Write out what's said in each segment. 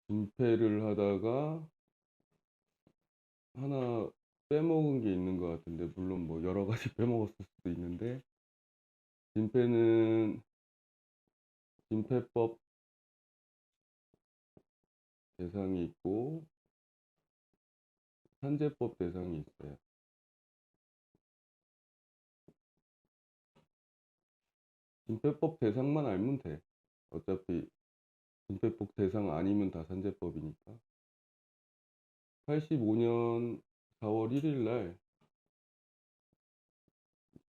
진폐를 하다가 하나 빼먹은 게 있는 것 같은데, 물론 뭐 여러 가지 빼먹었을 수도 있는데, 진폐는 진폐법 대상이 있고 산재법 대상이 있어요. 진폐법 대상만 알면 돼. 어차피 진폐법 대상 아니면 다 산재법이니까. 85년 4월 1일 날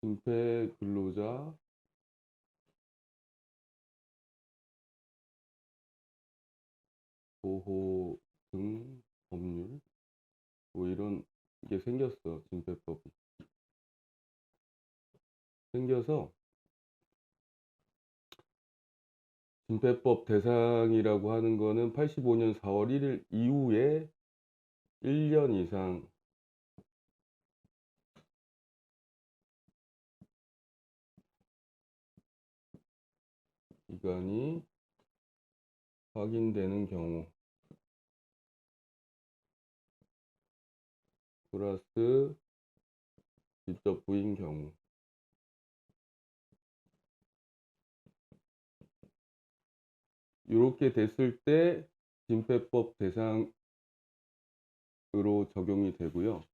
진폐 근로자 보호 등 법률 뭐 이런 게 생겼어. 진폐법이 생겨서 진폐법 대상이라고 하는 거는 85년 4월 1일 이후에 1년 이상 기간이 확인되는 경우 플러스 직접 부인 경우 이렇게 됐을 때 진폐법 대상으로 적용이 되고요.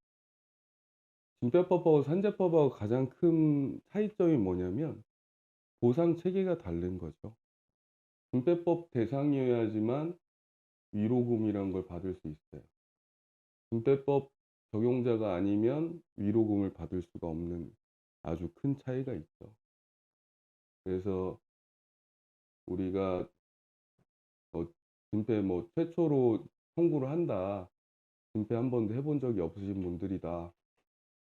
진폐법하고 산재법하고 가장 큰 차이점이 뭐냐면 보상 체계가 다른 거죠. 진폐법 대상이어야지만 위로금이란 걸 받을 수 있어요. 진폐법 적용자가 아니면 위로금을 받을 수가 없는 아주 큰 차이가 있죠. 그래서 우리가 진폐 뭐 최초로 청구를 한다. 진폐 한 번도 해본 적이 없으신 분들이다.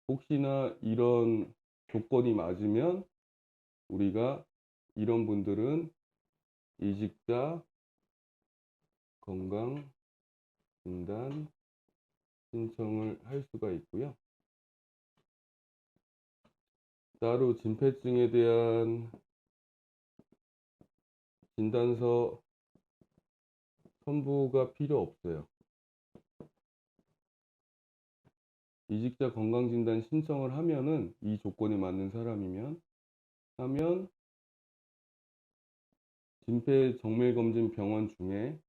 혹시나 이런 조건이 맞으면 우리가 이런 분들은 이직자 건강 진단 신청을 할 수가 있고요. 따로 진폐증에 대한 진단서 첨부가 필요 없어요. 이직자 건강진단 신청을 하면은 이 조건에 맞는 사람이면 하면 진폐 정밀검진 병원 중에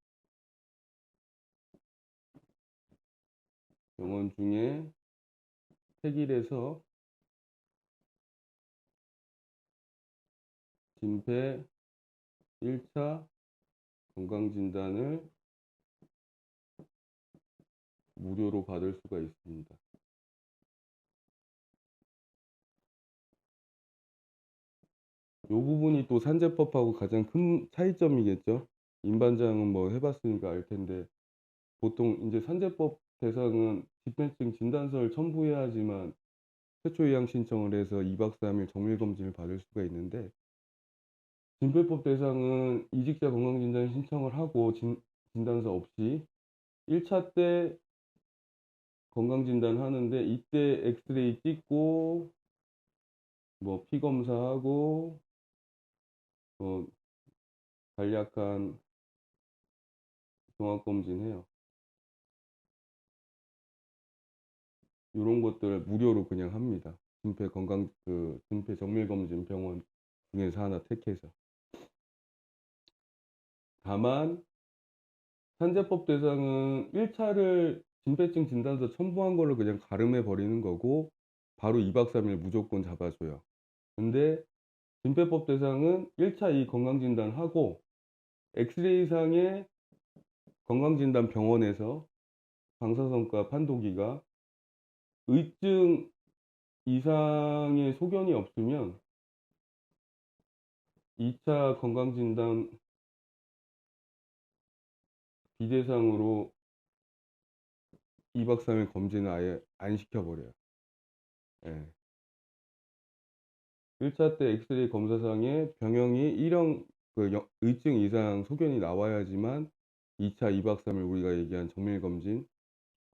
택일해서 진폐 1차 건강진단을 무료로 받을 수가 있습니다. 이 부분이 또 산재법하고 가장 큰 차이점이겠죠. 임반장은 뭐 해봤으니까 알 텐데 보통 이제 산재법 대상은 집행증 진단서를 첨부해야지만 최초 이양 신청을 해서 2박 3일 정밀 검진을 받을 수가 있는데 진폐법 대상은 이직자 건강진단 신청을 하고 진단서 없이 1차 때 건강진단 하는데 이때 엑스레이 찍고 뭐 피 검사하고 뭐 간략한 종합검진 해요. 이런 것들 무료로 그냥 합니다. 진폐 정밀검진 병원 중에서 하나 택해서. 다만 산재법 대상은 1차를 진폐증 진단서 첨부한 걸로 그냥 가름해 버리는 거고 바로 2박 3일 무조건 잡아줘요. 근데 진폐법 대상은 1차 이 건강진단하고 엑스레이상의 건강진단 병원에서 방사선과 판도기가 의증 이상의 소견이 없으면 2차 건강진단 비대상으로 2박 3일 검진을 아예 안 시켜버려요. 예. 1차 때 엑스레이 검사상에 병형이 1형 의증 이상 소견이 나와야지만 2차 2박 3일 우리가 얘기한 정밀검진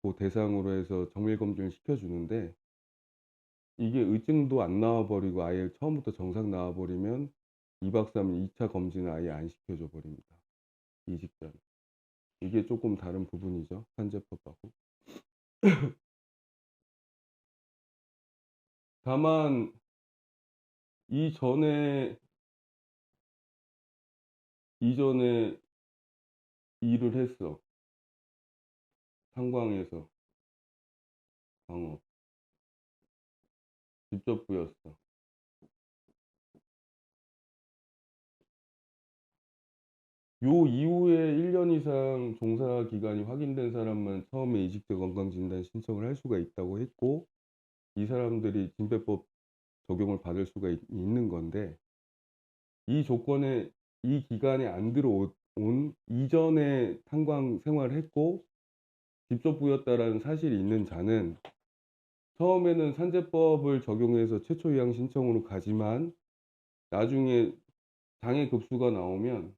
그 대상으로 해서 정밀검진을 시켜주는데 이게 의증도 안 나와버리고 아예 처음부터 정상 나와버리면 2박 3일 2차 검진을 아예 안 시켜줘 버립니다. 이직자는. 이게 조금 다른 부분이죠, 산재법하고. 다만 이전에 이전에 일을 했어. 탄광에서 광업 직접 부였어. 요 이후에 1년 이상 종사 기간이 확인된 사람만 처음에 이직제 건강진단 신청을 할 수가 있다고 했고, 이 사람들이 진पे법 적용을 받을 수가 있는 건데, 이 조건에 이 기간에 안 들어온 이전에 탄광 생활을 했고 직접 부였다라는 사실이 있는 자는 처음에는 산재법을 적용해서 최초 의향 신청으로 가지만 나중에 장애 급수가 나오면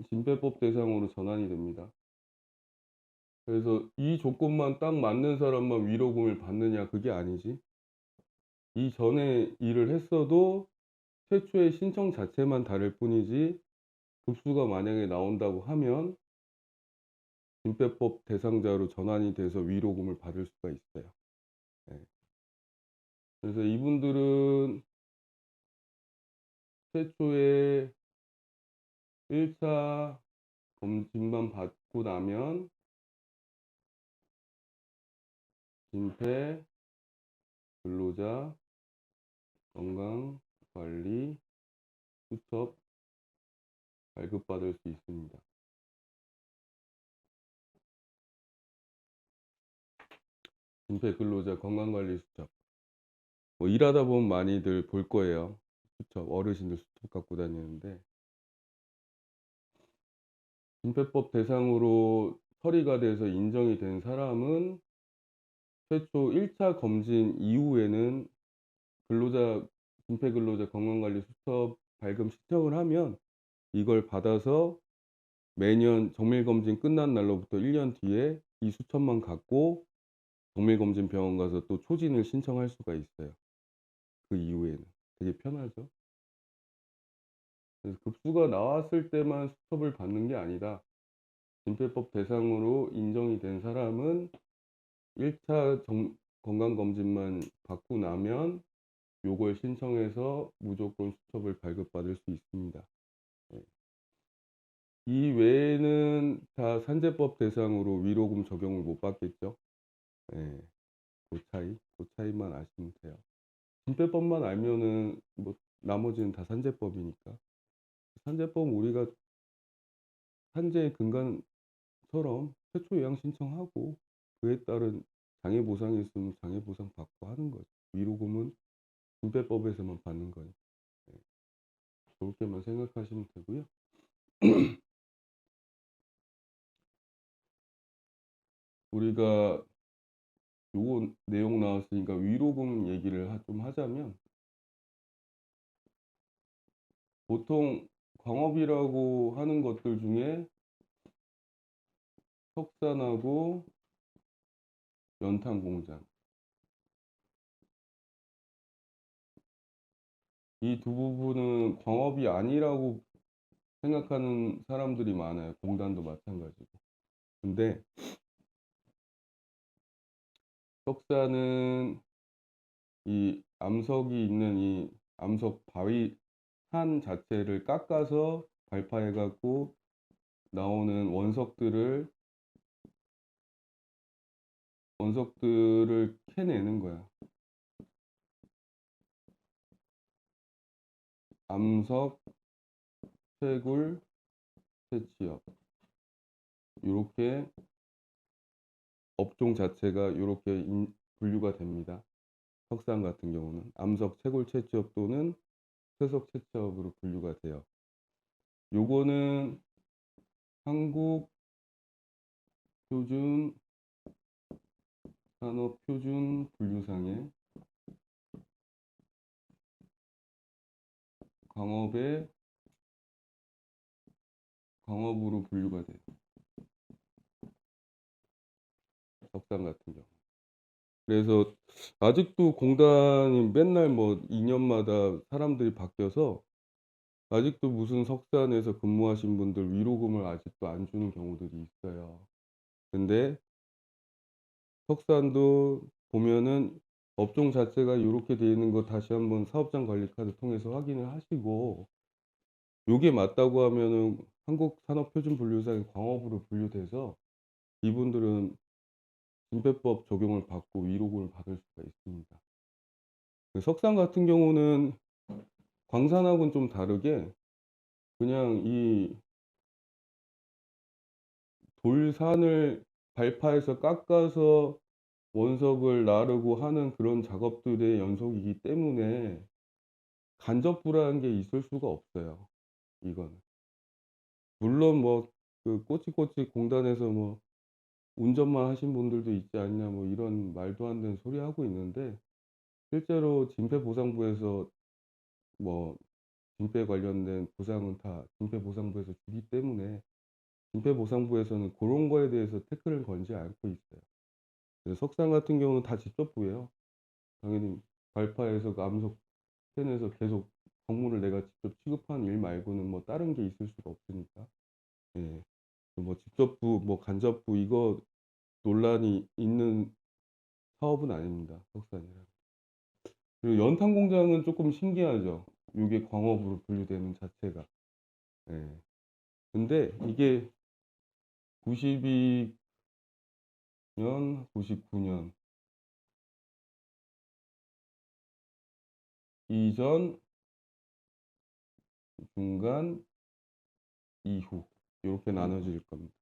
진पे법 대상으로 전환이 됩니다. 그래서 이 조건만 딱 맞는 사람만 위로금을 받느냐, 그게 아니지. 이전에 일을 했어도 최초의 신청 자체만 다를 뿐이지, 급수가 만약에 나온다고 하면 진पे법 대상자로 전환이 돼서 위로금을 받을 수가 있어요. 네. 그래서 이분들은 최초에 1차 검진만 받고 나면 진폐 근로자 건강관리 수첩 발급받을 수 있습니다. 진폐 근로자 건강관리 수첩. 뭐 일하다 보면 많이들 볼 거예요. 수첩, 어르신들 수첩 갖고 다니는데, 진폐법 대상으로 처리가 돼서 인정이 된 사람은 최초 1차 검진 이후에는 진폐 근로자 건강관리 수첩 발급 신청을 하면 이걸 받아서 매년 정밀검진 끝난 날로부터 1년 뒤에 이 수첩만 갖고 정밀검진 병원 가서 또 초진을 신청할 수가 있어요. 그 이후에는 되게 편하죠. 그래서 급수가 나왔을 때만 수첩을 받는 게 아니라 진폐법 대상으로 인정이 된 사람은 1차 건강검진만 받고 나면 요걸 신청해서 무조건 수첩을 발급받을 수 있습니다. 네. 이 외에는 다 산재법 대상으로 위로금 적용을 못 받겠죠. 네. 그 차이만 아시면 돼요. 진폐법만 알면은 뭐 나머지는 다 산재법이니까. 산재법은 우리가 산재 근간처럼 최초 요양 신청하고 그에 따른 장애 보상이 있으면 장애 보상 받고 하는 거죠. 위로금은 진폐법에서만 받는 거예요. 네. 그렇게만 생각하시면 되고요. 우리가 요거 내용 나왔으니까 위로금 얘기를 좀 하자면, 보통 광업이라고 하는 것들 중에 석산하고 연탄 공장, 이 두 부분은 광업이 아니라고 생각하는 사람들이 많아요. 공단도 마찬가지고. 근데 석산은 이 암석이 있는 이 암석 바위 산 자체를 깎아서 발파해 갖고 나오는 원석들을 캐내는 거야. 암석, 채굴, 채취업, 이렇게 업종 자체가 이렇게 분류가 됩니다. 석산 같은 경우는 암석, 채굴, 채취업 또는 채석, 채취업으로 분류가 돼요. 요거는 한국 표준 산업 표준 분류상에 광업으로 분류가 돼요. 석산 같은 경우. 그래서 아직도 공단이 맨날 뭐 2년마다 사람들이 바뀌어서 아직도 무슨 석산에서 근무하신 분들 위로금을 아직도 안 주는 경우들이 있어요. 근데 석산도 보면은 업종 자체가 요렇게 돼 있는 거 다시 한번 사업장 관리 카드 통해서 확인을 하시고 요게 맞다고 하면은 한국산업표준분류사의 광업으로 분류돼서 이분들은 진폐법 적용을 받고 위로금을 받을 수가 있습니다. 그 석산 같은 경우는 광산하고는 좀 다르게 그냥 이 돌산을 발파해서 깎아서 원석을 나르고 하는 그런 작업들의 연속이기 때문에 간접부라는 게 있을 수가 없어요, 이거는. 물론 뭐 그 꼬치꼬치 공단에서 뭐 운전만 하신 분들도 있지 않냐 뭐 이런 말도 안 되는 소리 하고 있는데 실제로 진폐보상부에서 뭐 진폐 관련된 보상은 다 진폐보상부에서 주기 때문에 진폐보상부에서는 고런 거에 대해서 태클을 걸지 않고 있어요. 그래서 석산 같은 경우는 다 직접부예요. 당연히 발파해서 그 암석 캔에서 계속 광물을 내가 직접 취급하는 일 말고는 뭐 다른 게 있을 수가 없으니까. 예. 뭐 직접부 뭐 간접부 이거 논란이 있는 사업은 아닙니다, 석산이란. 그리고 연탄 공장은 쪼끔 신기하죠. 요게 광업으로 분류되는 자체가. 예. 근데 이게 92 년, 99년 이전, 중간, 이후 요렇게 나눠질 겁니다.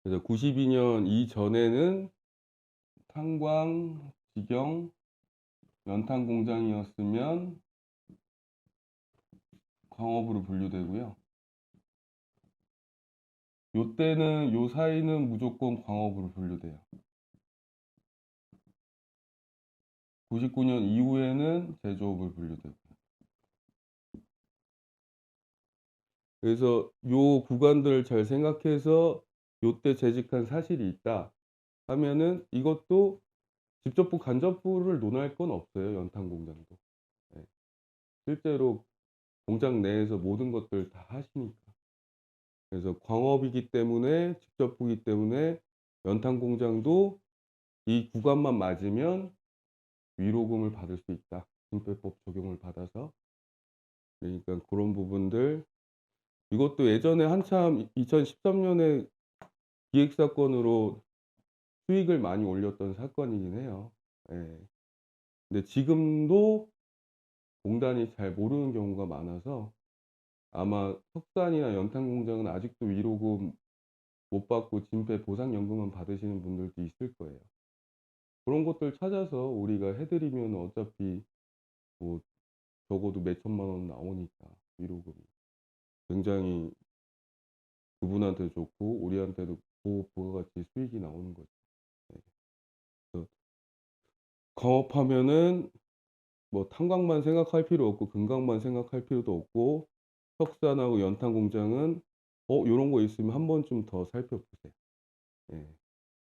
그래서 92년 이전에는 탄광, 직영, 연탄 공장이었으면 광업으로 분류되고요. 요때는 요 사이는 무조건 광업으로 분류돼요. 99년 이후에는 제조업으로 분류되고. 그래서 요 구간들을 잘 생각해서 요때 재직한 사실이 있다 하면은 이것도 직접부, 간접부를 논할 건 없어요, 연탄 공장도. 예. 실제로 공장 내에서 모든 것들 다 하시니까. 그래서 광업이기 때문에 직접부이기 때문에 연탄 공장도 이 구간만 맞으면 위로금을 받을 수 있다. 증표법 적용을 받아서. 그러니까 그런 부분들 이것도 예전에 한참 2013년에 기획 사건으로 수익을 많이 올렸던 사건이긴 해요. 예. 근데 지금도 공단이 잘 모르는 경우가 많아서 아마 석산이나 연탄 공장은 아직도 위로금 못 받고 진폐 보상연금만 받으시는 분들도 있을 거예요. 그런 것들 찾아서 우리가 해 드리면 어차피 뭐 적어도 몇 천만 원 나오니까 위로금이. 굉장히 그분한테 좋고 우리한테도 부가가치 수익이 나오는 거죠. 네. 그래서 가업하면은 뭐 탄광만 생각할 필요 없고 금강만 생각할 필요도 없고 석산하고 연탄 공장은 요런 거 있으면 한 번쯤 더 살펴보세요. 예.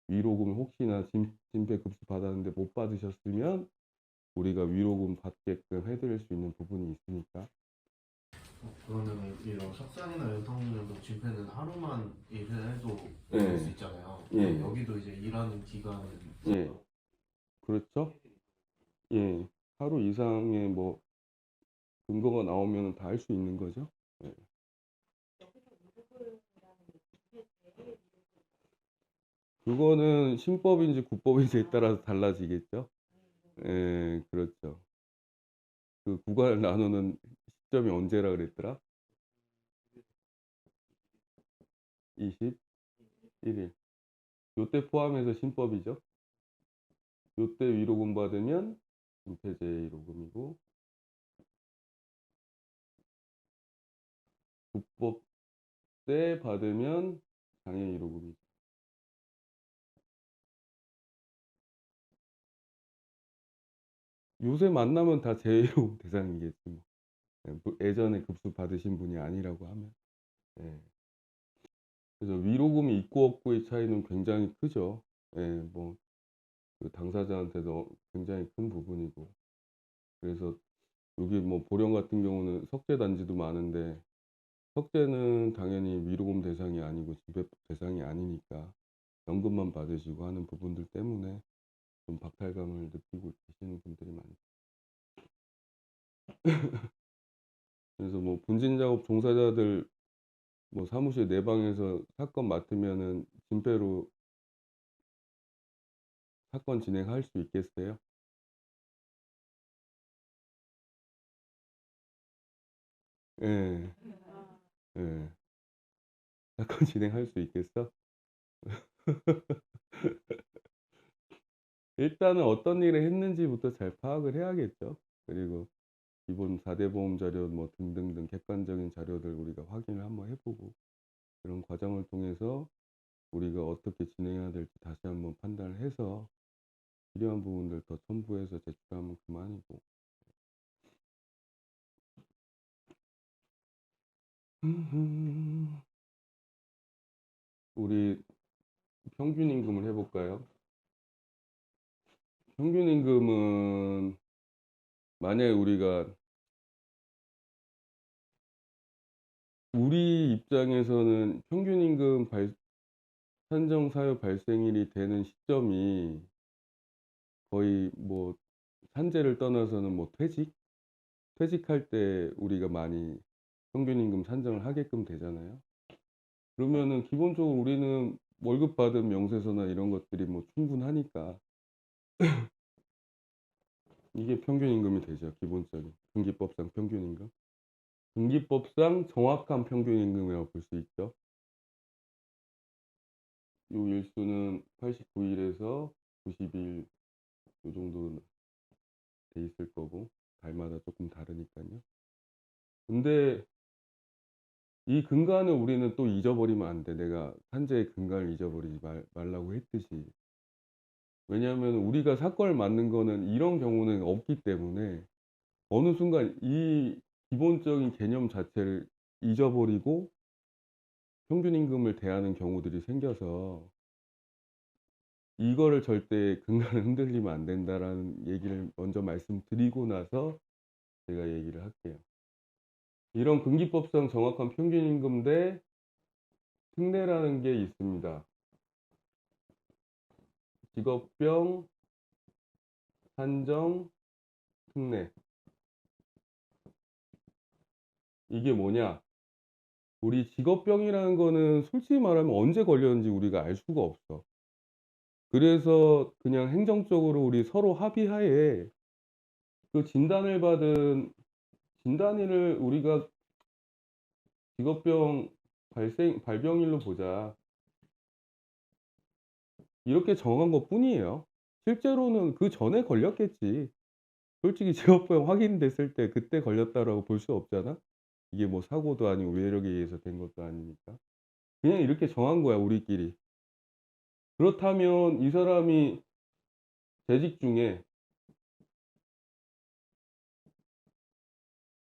위로금 혹시나 진폐 급수 받았는데 못 받으셨으면 우리가 위로금 받게끔 해 드릴 수 있는 부분이 있으니까. 그러면은 이런 석산이나 연탄공장도 집회는 하루만 일을 해도 될 수 예. 있잖아요. 그럼 예. 여기도 이제 일하는 기간은 예. 그렇죠? 예. 하루 이상의 뭐 근거가 나오면은 다 할 수 있는 거죠. 예. 그거는 신법인지 국법인지에 따라서 달라지겠죠. 예. 그렇죠. 그 구간을 나누는 시점이 언제라 그랬더라? 21일. 요때 포함해서 신법이죠. 요때 위로금 받으면 은폐제 위로금이고 국법 때 받으면 장애 위로금이죠. 요새 만나면 다 재위로금 대상이겠지 뭐. 예 뭐 예전에 급수 받으신 분이 아니라고 하면. 예. 그래서 위로금이 있고 없고의 차이는 굉장히 크죠. 예. 뭐 그 당사자한테도 굉장히 큰 부분이고. 그래서 여기 뭐 보령 같은 경우는 석재 단지도 많은데 석재는 당연히 위로금 대상이 아니고 지배법 대상이 아니니까 연금만 받으시고 하는 부분들 때문에 좀 박탈감을 느끼고 계시는 분들이 많죠. 그래서 뭐 분진 작업 종사자들 뭐 사무실 내방에서 사건 맡으면은 진폐로 사건 진행할 수 있겠어요? 예, 예. 사건 진행할 수 있겠어? 일단은 어떤 일을 했는지부터 잘 파악을 해야겠죠. 그리고 기본 4대 보험 자료 뭐 등등등 객관적인 자료들 우리가 확인을 한번 해보고 그런 과정을 통해서 우리가 어떻게 진행해야 될지 다시 한번 판단을 해서 필요한 부분들 더 첨부해서 제출하면 그만이고. 우리 평균 임금을 해볼까요? 평균 임금은 만약에 우리 입장에서는 평균 임금 산정 사유 발생일이 되는 시점이 거의 뭐 산재를 떠나서는 뭐 퇴직할 때 우리가 많이 평균 임금 산정을 하게끔 되잖아요. 그러면은 기본적으로 우리는 월급 받은 명세서나 이런 것들이 뭐 충분하니까 이게 평균 임금이 되죠. 기본적인 등기법상 평균 임금. 등기법상 정확한 평균 임금이라고 볼 수 있죠. 요 일수는 89일에서 90일 요 정도 돼 있을 거고 달마다 조금 다르니까요. 근데 이 근간을 우리는 또 잊어버리면 안 돼. 내가 산재의 근간을 잊어버리지 말라고 했듯이. 왜냐하면 우리가 사건을 맡는 거는 이런 경우는 없기 때문에 어느 순간 이 기본적인 개념 자체를 잊어버리고 평균 임금을 대하는 경우들이 생겨서 이거를 절대 근간을 흔들리면 안 된다라는 얘기를 먼저 말씀드리고 나서 제가 얘기를 할게요. 이런 등기법상 정확한 평균 임금 대 특례라는 게 있습니다. 직업병 산정 특례. 이게 뭐냐? 우리 직업병이라는 거는 솔직히 말하면 언제 걸렸는지 우리가 알 수가 없어. 그래서 그냥 행정적으로 우리 서로 합의하에 그 진단을 받은 진단일을 우리가 직업병 발병일로 보자. 이렇게 정한 것 뿐이에요. 실제로는 그 전에 걸렸겠지. 솔직히 직업병 확인됐을 때 그때 걸렸다라고 볼 수 없잖아. 이게 뭐 사고도 아니고 외력에 의해서 된 것도 아니니까. 그냥 이렇게 정한 거야, 우리끼리. 그렇다면 이 사람이 재직 중에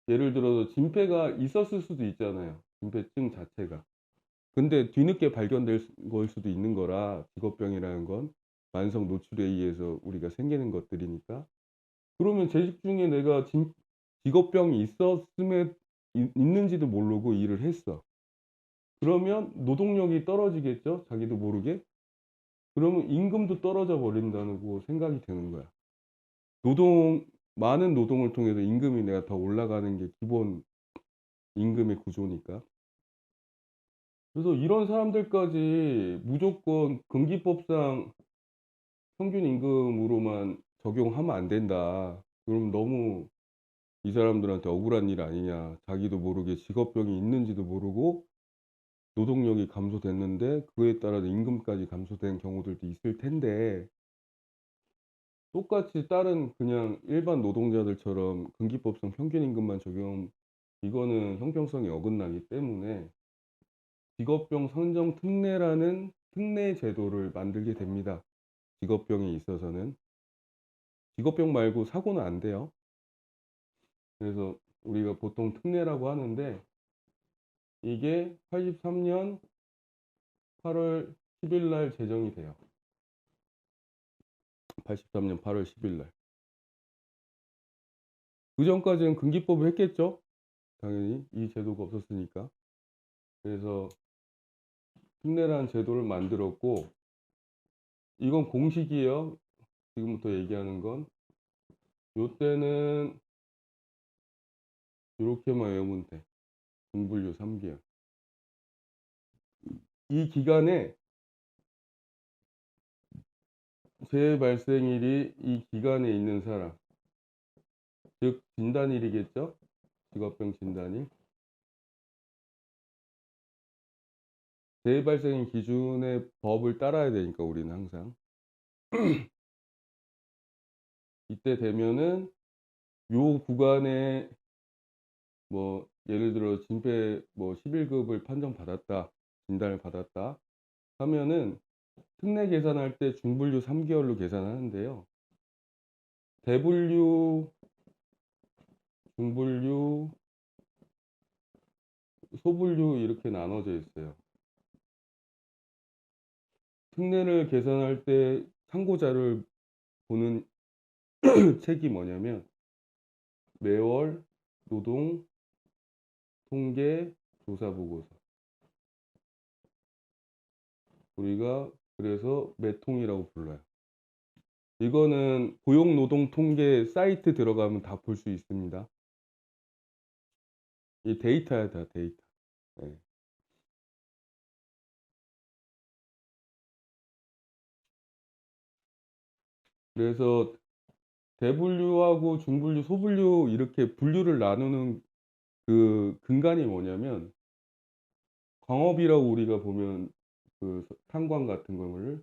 예를 들어서 진폐가 있었을 수도 있잖아요. 진폐증 자체가. 근데 뒤늦게 발견될 걸 수도 있는 거라 직업병이라는 건 만성 노출에 의해서 우리가 생기는 것들이니까. 그러면 재직 중에 내가 직업병이 있는지도 모르고 일을 했어. 그러면 노동력이 떨어지겠죠? 자기도 모르게. 그러면 임금도 떨어져 버린다고 생각이 드는 거야. 많은 노동을 통해서 임금이 내가 더 올라가는 게 기본 임금의 구조니까. 그래서 이런 사람들까지 무조건 등기법상 평균 임금으로만 적용하면 안 된다. 그럼 너무 이 사람들한테 억울한 일 아니냐. 자기도 모르게 직업병이 있는지도 모르고 노동력이 감소됐는데 그에 따라서 임금까지 감소된 경우들도 있을 텐데 똑같이 다른 그냥 일반 노동자들처럼 등기법상 평균 임금만 이거는 형평성이 어긋나기 때문에 직업병 선정 특례라는 특례 제도를 만들게 됩니다. 직업병에 있어서는 직업병 말고 사고는 안 돼요. 그래서 우리가 보통 특례라고 하는데 이게 83년 8월 10일 날 제정이 돼요. 83년 8월 10일 날. 그전까지는 금기법을 했겠죠. 당연히 이 제도가 없었으니까. 그래서 특례라는 제도를 만들었고, 이건 공식이에요. 지금부터 얘기하는 건. 요때는 이렇게만 외우면 돼. 중분류 3개월. 이 기간에 재발생일이 이 기간에 있는 사람, 즉 진단일이겠죠. 직업병 진단일. 재발생일 기준의 법을 따라야 되니까 우리는 항상. 이때 되면은 요 구간에 뭐 예를 들어 진폐 뭐 11급을 판정받았다, 진단을 받았다 하면은 특례 계산할 때 중분류 3개월로 계산하는데요. 대분류, 중분류, 소분류 이렇게 나눠져 있어요. 특례를 계산할 때 참고자료를 보는 책이 뭐냐면 매월 노동 통계 조사 보고서. 우리가 그래서 매통이라고 불러요. 이거는 고용노동통계 사이트 들어가면 다 볼 수 있습니다. 이 데이터야, 다 데이터. 네. 그래서 대분류하고 중분류, 소분류 이렇게 분류를 나누는 그 근간이 뭐냐면 광업이라고 우리가 보면 그 탄광 같은 거를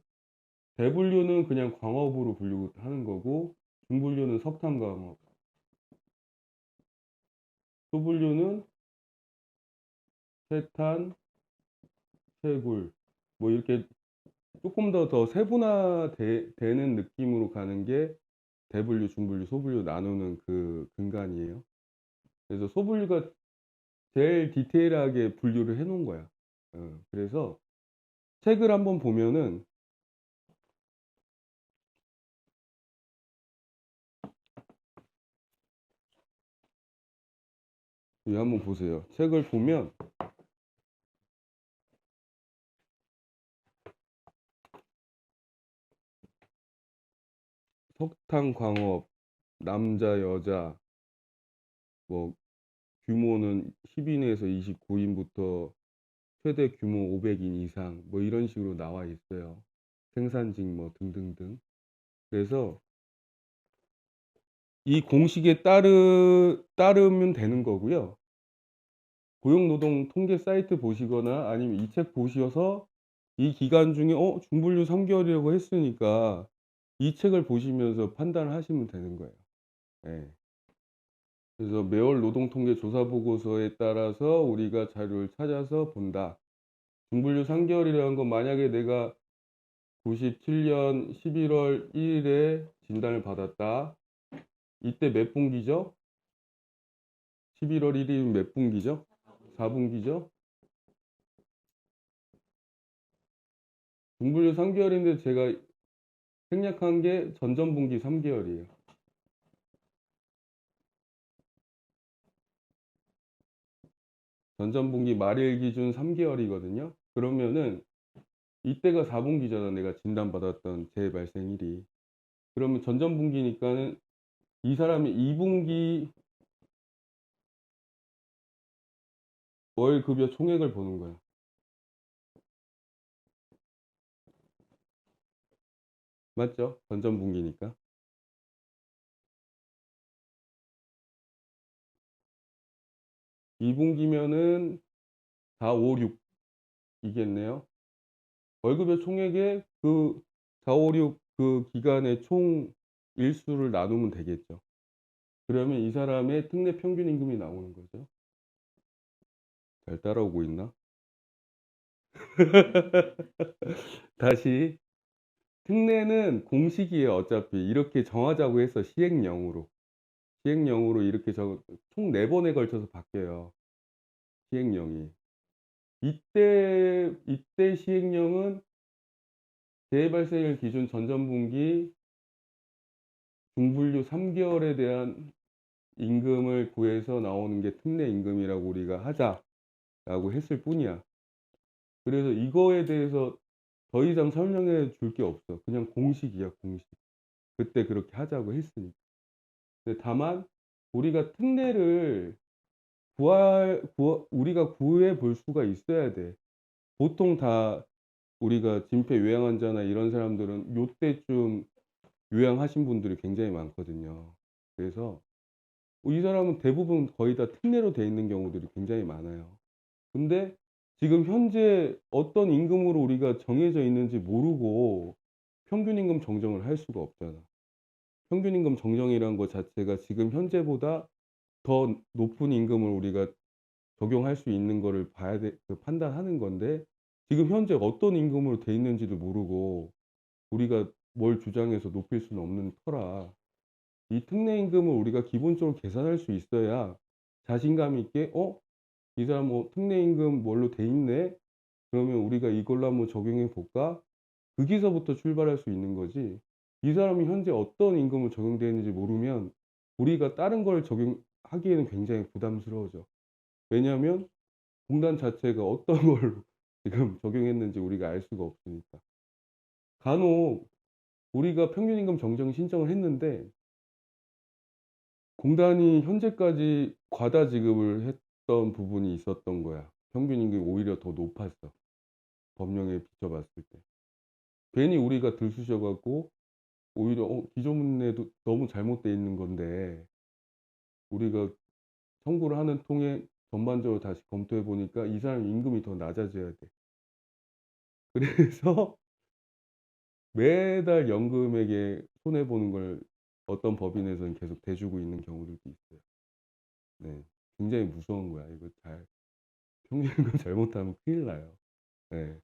대분류는 그냥 광업으로 분류하는 거고 중분류는 석탄 광업, 소분류는 세탄, 쇠굴 뭐 이렇게 조금 더 세분화되는 느낌으로 가는 게 대분류, 중분류, 소분류 나누는 그 근간이에요. 그래서 소분류가 제일 디테일하게 분류를 해 놓은 거야. 그래서 책을 한번 보면은 여기 한번 보세요. 책을 보면 석탄 광업 남자 여자 뭐 규모는 10인에서 29인부터 최대 규모 500인 이상 뭐 이런 식으로 나와 있어요. 생산직 뭐 등등등. 그래서 이 공식에 따르면 되는 거고요. 고용노동 통계 사이트 보시거나 아니면 이 책 보셔서 이 기간 중에 중분류 3개월이라고 했으니까 이 책을 보시면서 판단을 하시면 되는 거예요. 예. 그래서 매월 노동통계 조사 보고서에 따라서 우리가 자료를 찾아서 본다. 중분류 3개월이라는 건 만약에 내가 97년 11월 1일에 진단을 받았다. 이때 몇 분기죠? 11월 1일이면 몇 분기죠? 4분기죠? 중분류 3개월인데 제가 생략한 게 전전분기 3개월이에요. 전전분기 말일 기준 3개월이거든요. 그러면은 이때가 4분기잖아. 내가 진단받았던 재발생일이. 그러면 전전분기니까는 이 사람이 2분기 월 급여 총액을 보는 거야. 맞죠? 전전분기니까. 2분기면은 4, 5, 6이겠네요. 월급의 총액에 그 4, 5, 6 그 기간의 총 일수를 나누면 되겠죠. 그러면 이 사람의 특례 평균 임금이 나오는 거죠. 잘 따라오고 있나? 다시 특례는 공식이에요. 어차피 이렇게 정하자고 해서 시행령으로 이렇게 총 4번에 걸쳐서 바뀌어요. 시행령이. 이때 시행령은 재발생일 기준 전전분기 중분류 3개월에 대한 임금을 구해서 나오는 게 특례 임금이라고 우리가 하자라고 했을 뿐이야. 그래서 이거에 대해서 더 이상 설명해 줄 게 없어. 그냥 공식이야, 공식. 그때 그렇게 하자고 했으니까. 근데 다만 우리가 특례를 우리가 구해 볼 수가 있어야 돼. 보통 다 우리가 진폐 요양환자나 이런 사람들은 요때쯤 요양하신 분들이 굉장히 많거든요. 그래서 이 사람은 대부분 거의 다 특례로 돼 있는 경우들이 굉장히 많아요. 근데 지금 현재 어떤 임금으로 우리가 정해져 있는지 모르고 평균 임금 정정을 할 수가 없잖아. 평균 임금 정정이란 것 자체가 지금 현재보다 더 높은 임금을 우리가 적용할 수 있는 거를 봐야 돼, 판단하는 건데 지금 현재 어떤 임금으로 돼 있는지도 모르고 우리가 뭘 주장해서 높일 수는 없는 터라 이 특례 임금을 우리가 기본적으로 계산할 수 있어야 자신감 있게 이 사람 뭐 특례 임금 뭘로 돼 있네? 그러면 우리가 이걸로 한번 적용해 볼까? 거기서부터 출발할 수 있는 거지. 이 사람이 현재 어떤 임금을 적용되는지 모르면 우리가 다른 걸 적용하기에는 굉장히 부담스러워져. 왜냐하면 공단 자체가 어떤 걸로 지금 적용했는지 우리가 알 수가 없으니까. 간혹 우리가 평균임금 정정 신청을 했는데 공단이 현재까지 과다 지급을 했던 부분이 있었던 거야. 평균임금이 오히려 더 높았어. 법령에 비춰봤을 때. 괜히 우리가 들쑤셔 갖고 오히려 기존에도 너무 잘못돼 있는 건데 우리가 청구를 하는 통에 전반적으로 다시 검토해 보니까 이 사람 임금이 더 낮아져야 돼. 그래서 매달 연금에게 손해 보는 걸 어떤 법인에서는 계속 대주고 있는 경우들도 있어요. 네. 굉장히 무서운 거야. 이거 평균임금 잘못하면 큰일 나요. 네.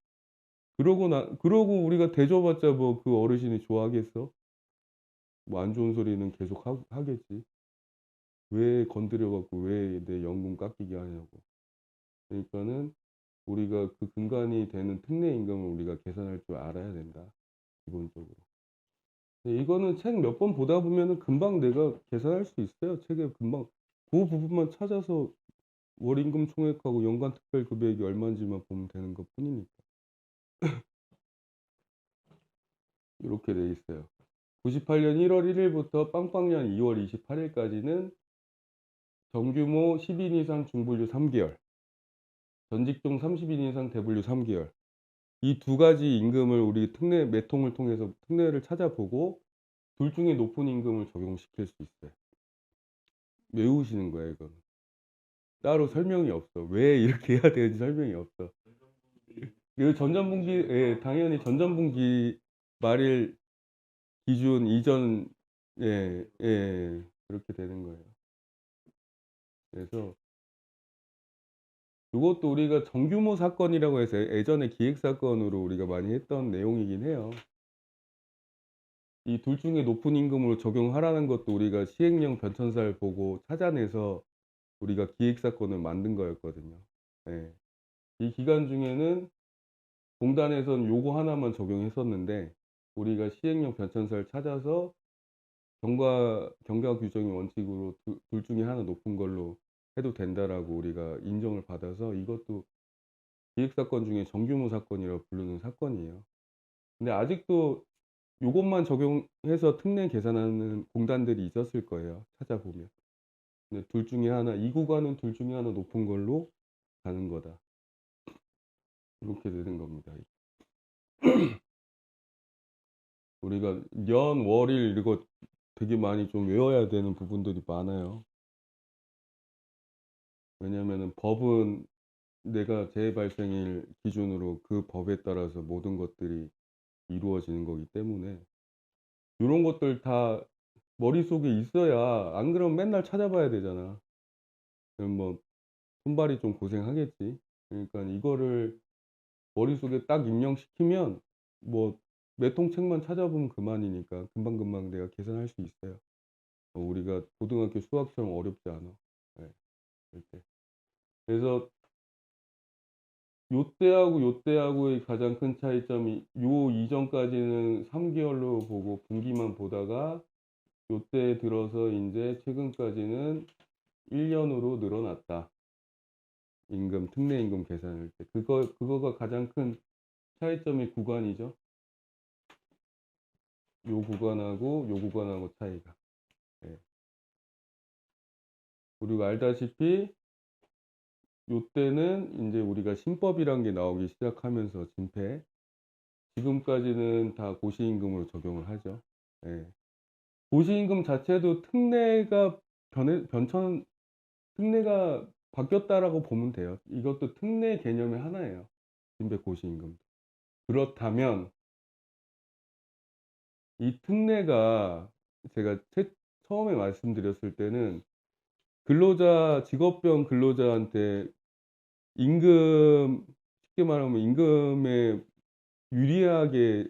그러고 우리가 대줘봤자 뭐 그 어르신이 좋아하겠어? 뭐 안 좋은 소리는 계속 하겠지. 왜 건드려 갖고 왜 내 연금 깎이게 하냐고. 그러니까는 우리가 그 근간이 되는 특례 임금을 우리가 계산할 줄 알아야 된다. 기본적으로. 네, 이거는 책 몇 번 보다 보면은 금방 내가 계산할 수 있어요. 책에 금방 그 부분만 찾아서 월임금 총액하고 연간 특별 급여액이 얼마인지만 보면 되는 것 뿐이니까. 이렇게 돼 있어요. 98년 1월 1일부터 빵빵년 2월 28일까지는 정규모 10인 이상 중분류 3개월, 전직종 30인 이상 대분류 3개월. 이 두 가지 임금을 우리 특례 매통을 통해서 특례를 찾아보고 둘 중에 높은 임금을 적용시킬 수 있어요. 외우시는 거야, 이거는. 따로 설명이 없어. 왜 이렇게 해야 되는지 설명이 없어. 그 전전분기, 예, 당연히 전전분기 말일 기준 이전, 그렇게 되는 거예요. 그래서 이것도 우리가 정규모 사건이라고 해서 예전에 기획사건으로 우리가 많이 했던 내용이긴 해요. 이 둘 중에 높은 임금으로 적용하라는 것도 우리가 시행령 변천사를 보고 찾아내서 우리가 기획사건을 만든 거였거든요. 예. 이 기간 중에는 공단에선 요거 하나만 적용했었는데 우리가 시행령 변천사를 찾아서 경과 규정의 원칙으로 둘 중에 하나 높은 걸로 해도 된다라고 우리가 인정을 받아서 이것도 기획사건 중에 정규모 사건이라고 부르는 사건이에요. 근데 아직도 요것만 적용해서 특례 계산하는 공단들이 있었을 거예요. 찾아보면. 근데 둘 중에 하나, 이 구간은 둘 중에 하나 높은 걸로 가는 거다. 이렇게 되는 겁니다. 우리가 년, 월일 이거 되게 많이 좀 외워야 되는 부분들이 많아요. 왜냐면은 법은 내가 재발생일 기준으로 그 법에 따라서 모든 것들이 이루어지는 거기 때문에 이런 것들 다 머릿속에 있어야 안 그러면 맨날 찾아봐야 되잖아. 그럼 뭐 손발이 좀 고생하겠지. 그러니까 이거를 머릿속에 딱 입력시키면 뭐 매통책만 찾아보면 그만이니까 금방금방 내가 계산할 수 있어요. 우리가 고등학교 수학처럼 어렵지 않아. 네, 절대. 그래서 요때하고의 가장 큰 차이점이 요 이전까지는 3개월로 보고 분기만 보다가 요때 들어서 이제 최근까지는 1년으로 늘어났다. 임금, 특례 임금 계산할 때. 그거가 가장 큰 차이점이 구간이죠. 요 구간하고 차이가. 예. 우리가 알다시피 요때는 이제 우리가 신법이란 게 나오기 시작하면서 진폐. 지금까지는 다 고시임금으로 적용을 하죠. 예. 고시임금 자체도 특례가 바뀌었다라고 보면 돼요. 이것도 특례 개념의 하나예요. 진배 고시임금. 그렇다면 이 특례가 제가 처음에 말씀드렸을 때는 직업병 근로자한테 임금, 쉽게 말하면 임금에 유리하게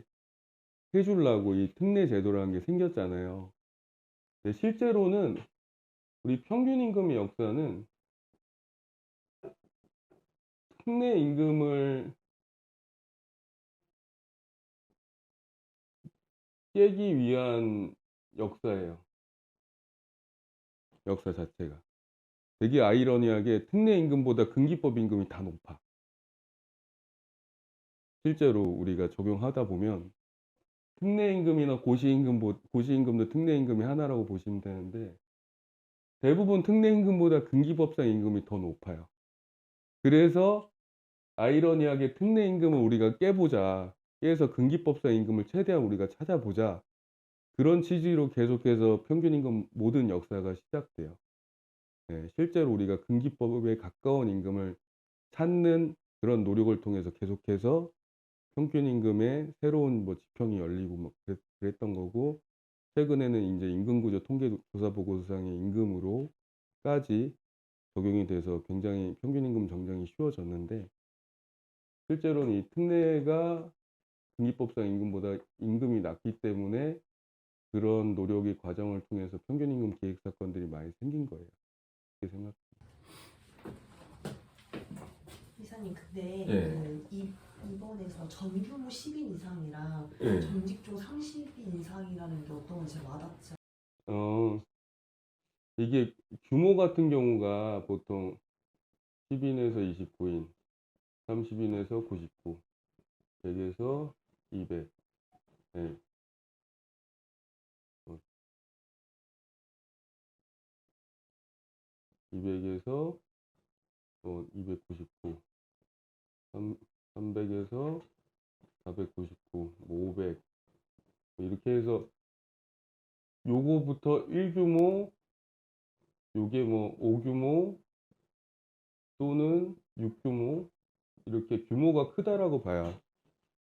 해주려고 이 특례 제도라는 게 생겼잖아요. 근데 실제로는 우리 평균 임금의 역사는 특례 임금을 깨기 위한 역사예요. 역사 자체가. 되게 아이러니하게 특례 임금보다 근기법 임금이 다 높아. 실제로 우리가 적용하다 보면 특례 임금이나 고시임금도 특례 임금이 하나라고 보시면 되는데 대부분 특례 임금보다 근기법상 임금이 더 높아요. 그래서 아이러니하게 특례 임금을 우리가 깨보자. 깨서 근기법상 임금을 최대한 우리가 찾아보자. 그런 취지로 계속해서 평균 임금 모든 역사가 시작돼요. 네, 실제로 우리가 근기법에 가까운 임금을 찾는 그런 노력을 통해서 계속해서 평균 임금의 새로운 지평이 열리고 그랬던 거고, 최근에는 이제 임금구조 통계조사 보고서상의 임금으로까지 적용이 돼서 굉장히 평균 임금 정정이 쉬워졌는데, 실제로는 이 특례가 근기법상 임금보다 임금이 낮기 때문에 그런 노력의 과정을 통해서 평균 임금 기획 사건들이 많이 생긴 거예요. 그렇게 생각. 이사님, 근데 예. 이번에서 전규모 10인 이상이랑 예. 전직종 30인 이상이라는 게 어떤 건지 와닿지 어, 이게 규모 같은 경우가 보통 10인에서 29인, 30인에서 99, 100에서 200, 예. 200에서 299, 300에서 499, 500, 이렇게 해서 요거부터 1규모, 요게 5규모 또는 6규모, 이렇게 규모가 크다라고 봐요.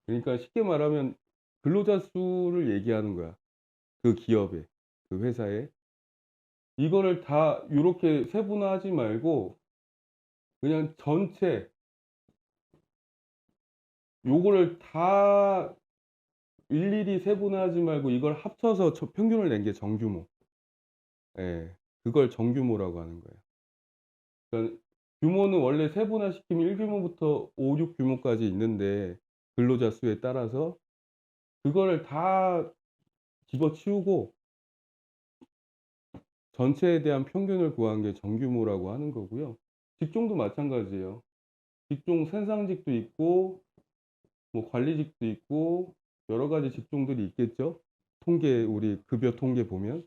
그러니까 쉽게 말하면 근로자 수를 얘기하는 거야. 그 기업에, 그 회사에. 이거를 다 이렇게 세분화하지 말고 그냥 전체 요거를 다 일일이 세분화하지 말고 이걸 합쳐서 평균을 낸 게 정규모. 예. 그걸 정규모라고 하는 거예요. 그러니까 규모는 원래 세분화시키면 1규모부터 5, 6규모까지 있는데 근로자 수에 따라서 그거를 다 집어치우고 전체에 대한 평균을 구한 게 정규모라고 하는 거고요. 직종도 마찬가지예요. 직종 생산직도 있고 관리직도 있고 여러 가지 직종들이 있겠죠. 우리 급여 통계 보면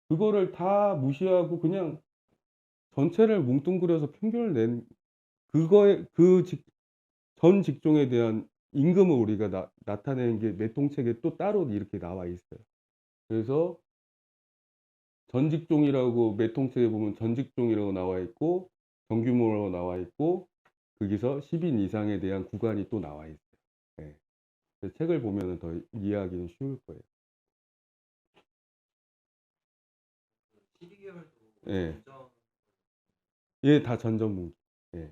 그거를 다 무시하고 그냥 전체를 뭉뚱그려서 평균을 낸 그거에 전 직종에 대한 임금을 우리가 나타내는 게 매통책에 또 따로 이렇게 나와 있어요. 그래서 전 직종이라고 매통책에 보면 전 직종이라고 나와 있고 정규모라고 나와 있고 거기서 10인 이상에 대한 구간이 또 나와 있어요. 네. 그래서 책을 보면 더 이해하기는 쉬울 거예요. 12개월도 예. 전전 예, 다 전전분기. 예.